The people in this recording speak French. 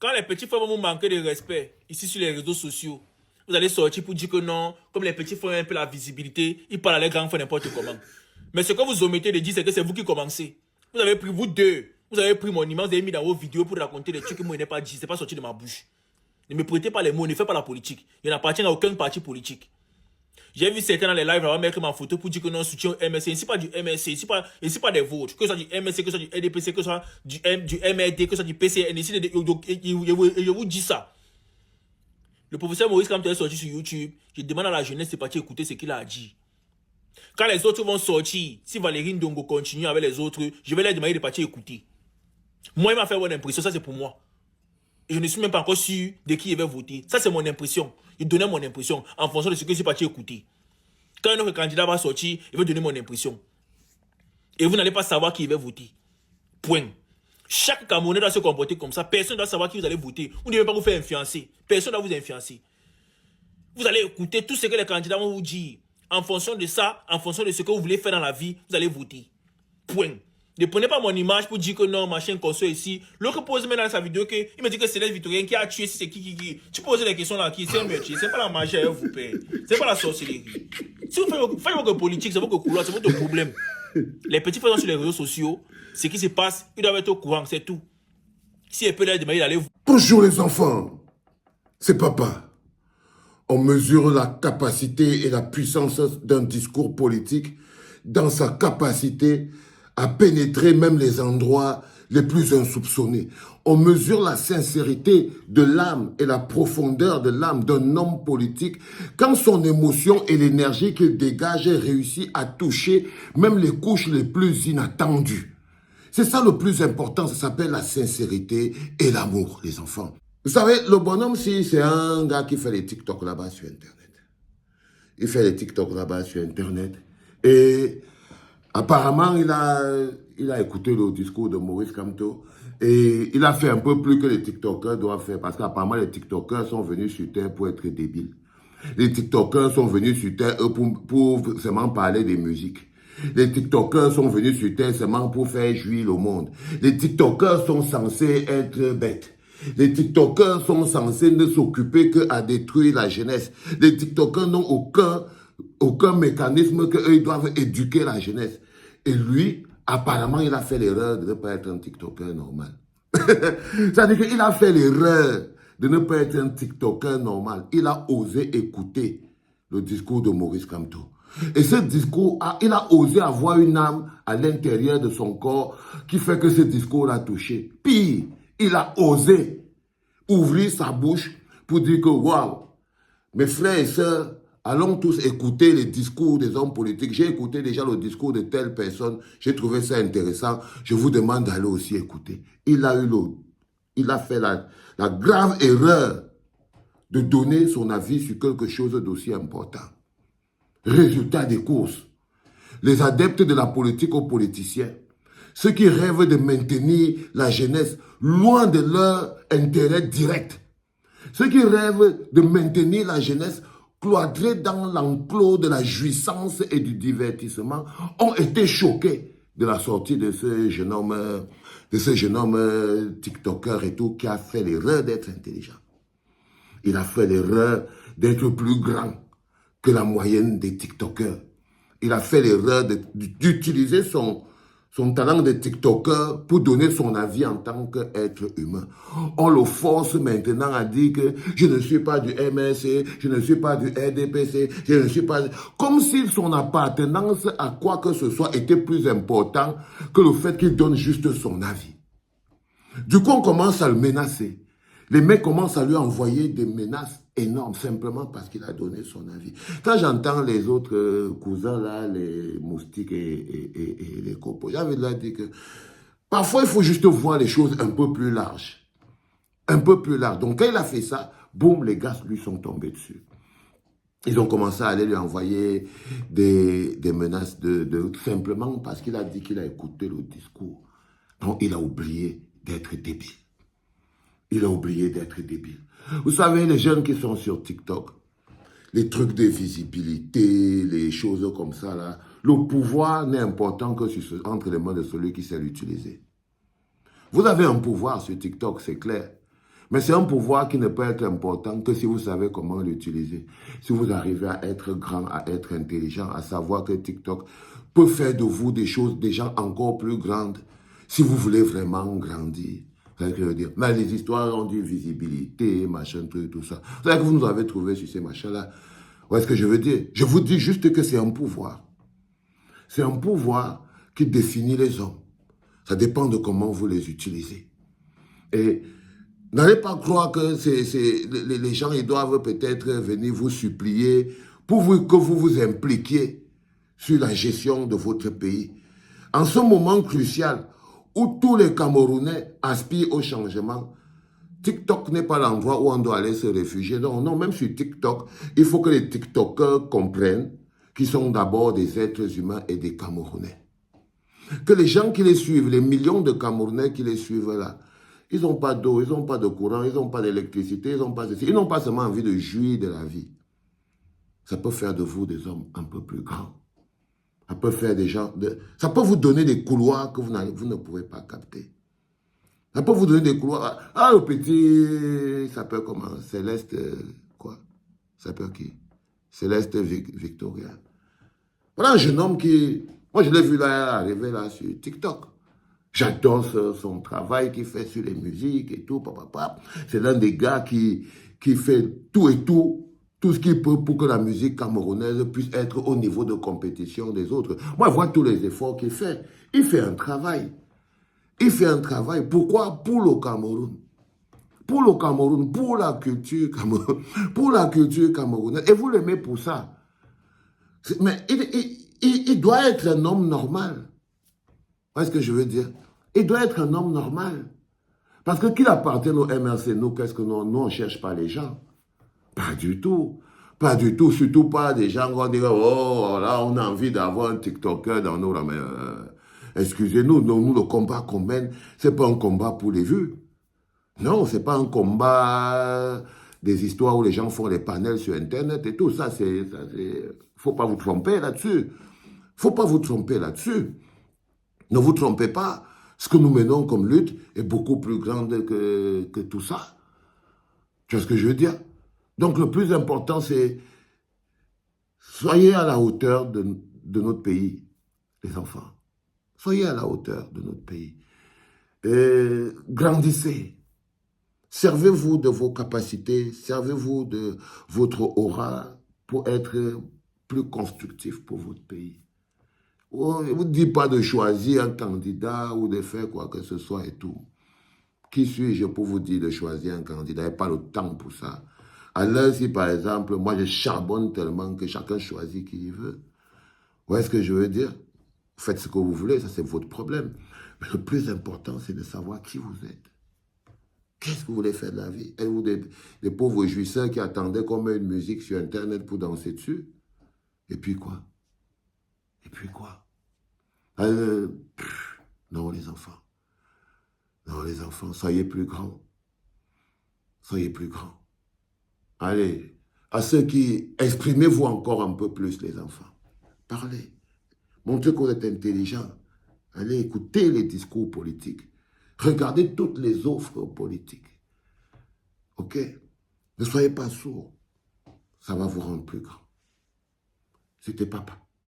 Quand les petits frères vont vous manquer de respect, ici sur les réseaux sociaux, vous allez sortir pour dire que non, comme les petits frères ont un peu la visibilité, ils parlent à les grands frères n'importe comment. Mais ce que vous omettez de dire, c'est que c'est vous qui commencez. Vous avez pris, vous deux, vous avez pris mon image, vous avez mis dans vos vidéos pour raconter des trucs que moi je n'ai pas dit, c'est pas sorti de ma bouche. Ne me prêtez pas les mots, ne faites pas la politique. Il n'appartient à aucun parti politique. J'ai vu certains dans les lives avoir mettre ma photo pour dire que non, soutien au MSC. Ici, pas du MSC, ici, pas des vôtres. Que ce soit du MSC, que ce soit du LDPC, que ce soit du MRD, que ce soit du PCN. Ici, je vous dis ça. Le professeur Maurice Kamto est sorti sur YouTube. Je demande à la jeunesse de partir écouter ce qu'il a dit. Quand les autres vont sortir, si Valérie Ndongo continue avec les autres, je vais leur demander de partir écouter. Moi, il m'a fait bonne impression, ça c'est pour moi. Et je ne suis même pas encore sûr de qui il va voter. Ça, c'est mon impression. Il donnait mon impression en fonction de ce que je suis parti écouter. Quand un autre candidat va sortir, il va donner mon impression. Et vous n'allez pas savoir qui il va voter. Point. Chaque Camerounais doit se comporter comme ça. Personne ne doit savoir qui vous allez voter. Vous ne devez pas vous faire influencer. Personne ne doit vous influencer. Vous allez écouter tout ce que les candidats vont vous dire. En fonction de ça, en fonction de ce que vous voulez faire dans la vie, vous allez voter. Point. Ne prenez pas mon image pour dire que non, machin, qu'on soit ici. L'autre pose maintenant dans sa vidéo que il me dit que c'est Céleste Victorien qui a tué, si c'est qui. Tu poses les questions là, qui c'est un meurtrier. C'est pas la magie, vous paye. C'est pas la sorcellerie. Si vous faites votre politique, c'est votre couloir, c'est votre problème. Les petits frères sur les réseaux sociaux, ce qui se passe, ils doivent être au courant, c'est tout. Si elle peut leur demander d'aller... Bonjour les enfants, c'est papa. On mesure la capacité et la puissance d'un discours politique dans sa capacité à pénétrer même les endroits les plus insoupçonnés. On mesure la sincérité de l'âme et la profondeur de l'âme d'un homme politique quand son émotion et l'énergie qu'il dégage réussit à toucher même les couches les plus inattendues. C'est ça le plus important, ça s'appelle la sincérité et l'amour, les enfants. Vous savez, le bonhomme, si c'est un gars qui fait les TikTok là-bas sur Internet. Il fait les TikTok là-bas sur Internet. Et apparemment, il a écouté le discours de Maurice Kamto. Et il a fait un peu plus que les TikTokers doivent faire. Parce qu'apparemment, les TikTokers sont venus sur Terre pour être débiles. Les TikTokers sont venus sur Terre pour seulement parler des musiques. Les TikTokers sont venus sur Terre seulement pour faire jouir le monde. Les TikTokers sont censés être bêtes. Les TikTokers sont censés ne s'occuper qu'à détruire la jeunesse. Les TikTokers n'ont aucun mécanisme qu'ils doivent éduquer la jeunesse. Et lui, apparemment, il a fait l'erreur de ne pas être un TikToker normal. C'est-à-dire qu'il a fait l'erreur de ne pas être un TikToker normal. Il a osé écouter le discours de Maurice Kamto. Et ce discours, il a osé avoir une âme à l'intérieur de son corps qui fait que ce discours l'a touché. Pire, il a osé ouvrir sa bouche pour dire que, waouh, mes frères et sœurs, allons tous écouter les discours des hommes politiques. J'ai écouté déjà le discours de telle personne, j'ai trouvé ça intéressant. Je vous demande d'aller aussi écouter. Il a fait la grave erreur de donner son avis sur quelque chose d'aussi important. Résultat des courses. Les adeptes de la politique aux politiciens, ceux qui rêvent de maintenir la jeunesse loin de leur intérêt direct, ceux qui rêvent de maintenir la jeunesse cloîtrée dans l'enclos de la jouissance et du divertissement, ont été choqués de la sortie de ce jeune homme, TikToker et tout, qui a fait l'erreur d'être intelligent. Il a fait l'erreur d'être plus grand que la moyenne des TikTokers. Il a fait l'erreur d'utiliser son talent de TikToker pour donner son avis en tant qu'être humain. On le force maintenant à dire que je ne suis pas du MSC, je ne suis pas du RDPC, je ne suis pas... Comme si son appartenance à quoi que ce soit était plus important que le fait qu'il donne juste son avis. Du coup, on commence à le menacer. Les mecs commencent à lui envoyer des menaces énormes, simplement parce qu'il a donné son avis. Quand j'entends les autres cousins, là, les moustiques et les copeaux, j'ai envie de leur dire que parfois, il faut juste voir les choses un peu plus larges. Un peu plus larges. Donc, quand il a fait ça, boum, les gars lui sont tombés dessus. Ils ont commencé à aller lui envoyer des menaces simplement parce qu'il a dit qu'il a écouté le discours. Donc, il a oublié d'être débile. Il a oublié d'être débile. Vous savez, les jeunes qui sont sur TikTok, les trucs de visibilité, les choses comme ça, là, le pouvoir n'est important que entre les mains de celui qui sait l'utiliser. Vous avez un pouvoir sur TikTok, c'est clair. Mais c'est un pouvoir qui ne peut être important que si vous savez comment l'utiliser. Si vous arrivez à être grand, à être intelligent, à savoir que TikTok peut faire de vous des choses, des gens encore plus grandes, si vous voulez vraiment grandir. C'est ce que je veux dire. Mais les histoires ont dit visibilité, machin, truc, tout ça. C'est ça que vous nous avez trouvé sur ces machins-là. Vous voyez ce que je veux dire? Je vous dis juste que c'est un pouvoir. C'est un pouvoir qui définit les hommes. Ça dépend de comment vous les utilisez. Et n'allez pas croire que les gens ils doivent peut-être venir vous supplier pour que vous vous impliquiez sur la gestion de votre pays. En ce moment crucial où tous les Camerounais aspirent au changement, TikTok n'est pas l'endroit où on doit aller se réfugier. Non, non, même sur TikTok, il faut que les TikTokers comprennent qu'ils sont d'abord des êtres humains et des Camerounais. Que les gens qui les suivent, les millions de Camerounais qui les suivent là, ils n'ont pas d'eau, ils n'ont pas de courant, ils n'ont pas d'électricité, ils n'ont pas ceci. Ils n'ont pas seulement envie de jouir de la vie. Ça peut faire de vous des hommes un peu plus grands. Ça peut faire des gens... Ça peut vous donner des couloirs que vous ne pouvez pas capter. Ça peut vous donner des couloirs. Ah, le petit... Ça s'appelle comment? Céleste... quoi? Ça s'appelle qui? Céleste Victoria. Voilà un jeune homme qui... Moi, je l'ai vu là, arriver là sur TikTok. J'adore son travail qu'il fait sur les musiques et tout. C'est l'un des gars qui fait tout et tout ce qu'il peut pour que la musique camerounaise puisse être au niveau de compétition des autres. Moi, je vois tous les efforts qu'il fait. Il fait un travail. Il fait un travail. Pourquoi? Pour le Cameroun. Pour le Cameroun, pour la culture camerounaise. Pour la culture camerounaise. Et vous l'aimez pour ça. Mais il doit être un homme normal. Vous voyez ce que je veux dire? Il doit être un homme normal. Parce que qu'il appartienne au MRC, nous, qu'est-ce que nous on ne cherche pas les gens. Pas du tout. Pas du tout. Surtout pas des gens qui vont dire, oh, là, on a envie d'avoir un TikToker dans nos... Mais, excusez-nous, nous, le combat qu'on mène, c'est pas un combat pour les vues. Non, c'est pas un combat des histoires où les gens font les panels sur Internet et tout. Ça, c'est... Faut pas vous tromper là-dessus. Faut pas vous tromper là-dessus. Ne vous trompez pas. Ce que nous menons comme lutte est beaucoup plus grande que tout ça. Tu vois ce que je veux dire? Donc, le plus important, c'est soyez à la hauteur de notre pays, les enfants. Soyez à la hauteur de notre pays. Et grandissez. Servez-vous de vos capacités, servez-vous de votre aura pour être plus constructif pour votre pays. On ne vous dit pas de choisir un candidat ou de faire quoi que ce soit et tout. Qui suis-je pour vous dire de choisir un candidat? Il n'y a pas le temps pour ça. Alors si par exemple, moi je charbonne tellement que chacun choisit qui il veut. Vous voyez ce que je veux dire? Faites ce que vous voulez, ça c'est votre problème. Mais le plus important, c'est de savoir qui vous êtes. Qu'est-ce que vous voulez faire de la vie? Êtes-vous des pauvres jouisseurs qui attendaient qu'on mette une musique sur Internet pour danser dessus? Et puis quoi? Et puis quoi? Non, les enfants. Non, les enfants, soyez plus grands. Soyez plus grands. Allez, à ceux qui... Exprimez-vous encore un peu plus, les enfants. Parlez. Montrez que vous êtes intelligents. Allez, écoutez les discours politiques. Regardez toutes les offres politiques. OK? Ne soyez pas sourds. Ça va vous rendre plus grand. C'était papa.